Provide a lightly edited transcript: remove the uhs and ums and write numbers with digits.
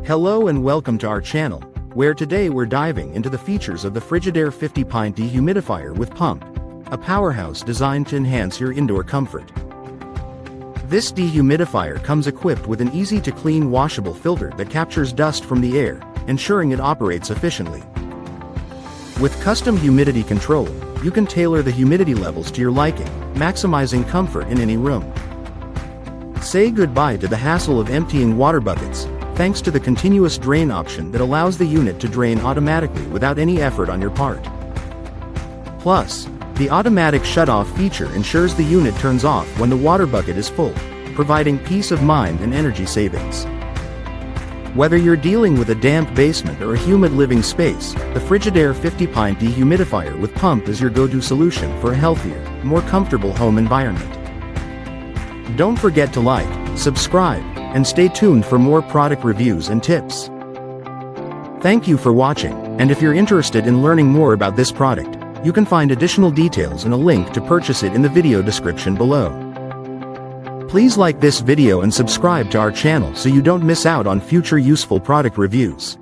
Hello and welcome to our channel, where today we're diving into the features of the Frigidaire 50 Pint Dehumidifier with pump, a powerhouse designed to enhance your indoor comfort. This dehumidifier comes equipped with an easy-to-clean washable filter that captures dust from the air, ensuring it operates efficiently. With custom humidity control, you can tailor the humidity levels to your liking, maximizing comfort in any room. Say goodbye to the hassle of emptying water buckets, thanks to the continuous drain option that allows the unit to drain automatically without any effort on your part. Plus, the automatic shut-off feature ensures the unit turns off when the water bucket is full, providing peace of mind and energy savings. Whether you're dealing with a damp basement or a humid living space, the Frigidaire 50 Pint Dehumidifier with pump is your go-to solution for a healthier, more comfortable home environment. Don't forget to like, subscribe, and stay tuned for more product reviews and tips. Thank you for watching, and if you're interested in learning more about this product, you can find additional details and a link to purchase it in the video description below. Please like this video and subscribe to our channel so you don't miss out on future useful product reviews.